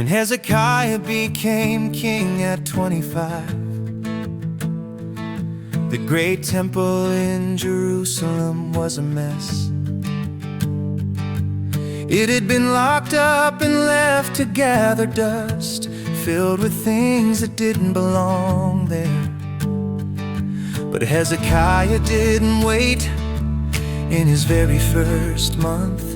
When Hezekiah became king at 25, the great temple in Jerusalem was a mess. It had been locked up and left to gather dust, filled with things that didn't belong there. But Hezekiah didn't wait. In his very first month,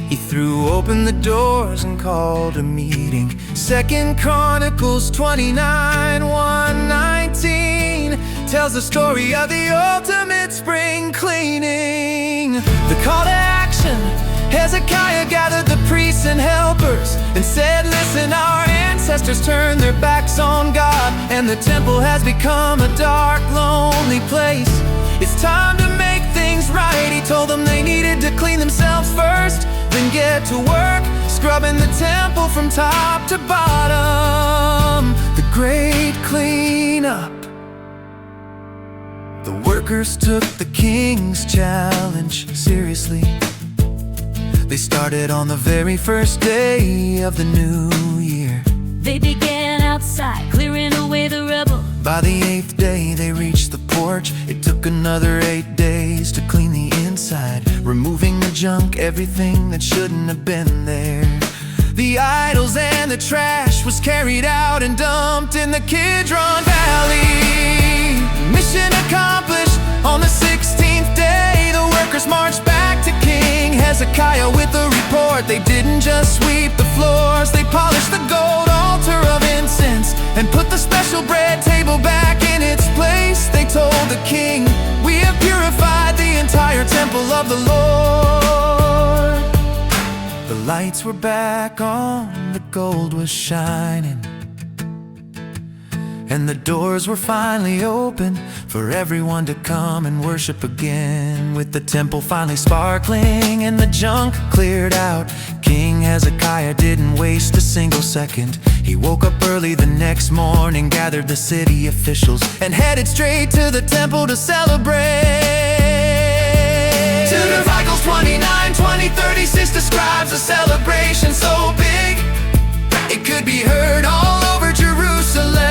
he threw open the doors and called a meeting. 2 Chronicles 29:1-19 tells the story of the ultimate spring cleaning. The call to action: Hezekiah gathered the priests and helpers and said, "Listen, our ancestors turned their backs on God, and the temple has become a dark, lonely place. It's time to make things right." He told them they needed to clean themselves first, then get to work scrubbing the temple from top to bottom. The great cleanup. The workers took the king's challenge seriously. They started on the very first day of the new year. They began outside, clearing away the rubble. By the 8th day they reached the porch. It took another 8 days to clean the inside, removing the junk, everything that shouldn't have been there. The idols and the trash was carried out and dumped in the Kidron Valley. Mission accomplished. On the 16th day, the workers marched back to King Hezekiah with a report. They didn't just sweep the floors, they polished the gold altar of incense and put the special bread table back in its place. They told the king, "We have purified the entire temple of the Lord." The lights were back on, the gold was shining, and the doors were finally open for everyone to come and worship again. With the temple finally sparkling and the junk cleared out, King Hezekiah didn't waste a single second. He woke up early the next morning, gathered the city officials, and headed straight to the temple to celebrate. Chronicles 29:20-36 describes a celebration so big it could be heard all over Jerusalem.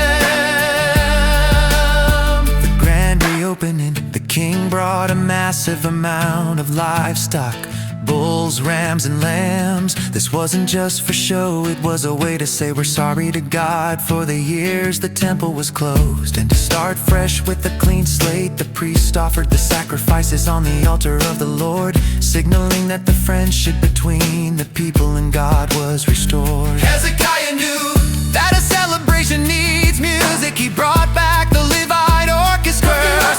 Opening, the king brought a massive amount of livestock, bulls, rams, and lambs. This wasn't just for show, it was a way to say we're sorry to God for the years the temple was closed. And to start fresh with a clean slate, the priest offered the sacrifices on the altar of the Lord, signaling that the friendship between the people and God was restored. Hezekiah knew that a celebration needs music. He brought back the Levite orchestra,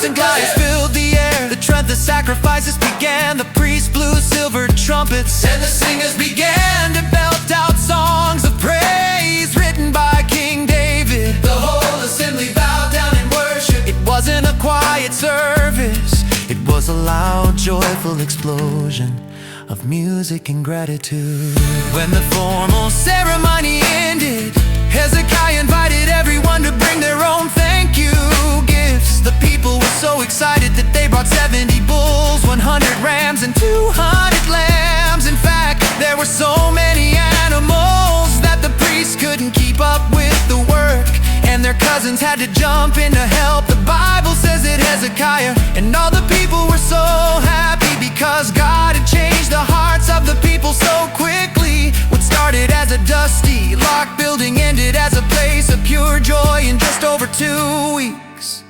and glass filled the air. The sacrifices began. The priests blew silver trumpets, and the singers began to belt out songs of praise written by King David. The whole assembly bowed down in worship. It wasn't a quiet service, it was a loud, joyful explosion of music and gratitude. When the formal ceremony ended, Hezekiah invited everyone to bring their own thank you gifts. The people were so excited that they brought 70 bulls, 100 rams, and 200 lambs. In fact, there were so many animals that the priests couldn't keep up with the work, and their cousins had to jump in to help. The Bible says that Hezekiah and all the people were so happy because God had changed the hearts of the people so quickly. What started as a dusty, locked building ended as a place of pure joy in just over 2 weeks.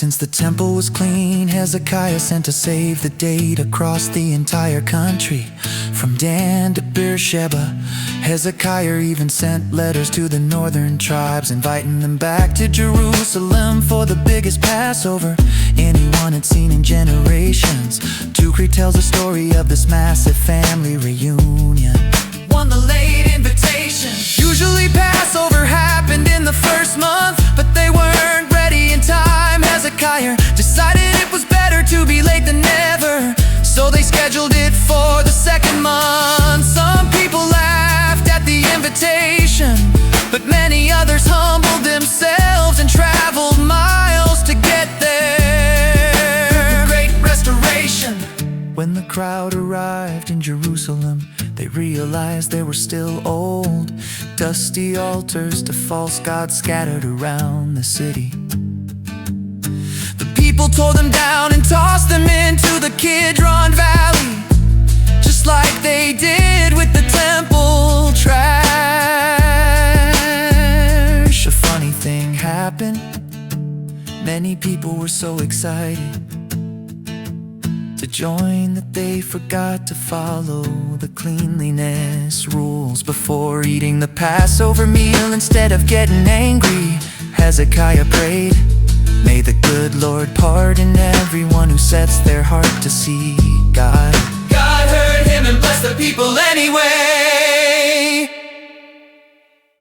Since the temple was clean, Hezekiah sent to save the date across the entire country, from Dan to Beersheba. Hezekiah even sent letters to the northern tribes, inviting them back to Jerusalem for the biggest Passover anyone had seen in generations. Tukri tells the story of this massive family reunion. Won the late invitation. Usually Passover happened in the first month, but they weren't ready in time. Hezekiah decided it was better to be late than never, so they scheduled it for the second month. Some people laughed at the invitation, but many others humbled themselves and traveled miles to get there. The Great Restoration. When the crowd arrived in Jerusalem, They realized there were still old, dusty altars to false gods scattered around the city. The people tore them down and tossed them into the Kidron Valley, just like they did with the temple trash. A funny thing happened. Many people were so excited to join that they forgot to follow the cleanliness rules before eating the Passover meal. Instead of getting angry, Hezekiah prayed, "May the good Lord pardon everyone who sets their heart to see God." God heard him and blessed the people anyway.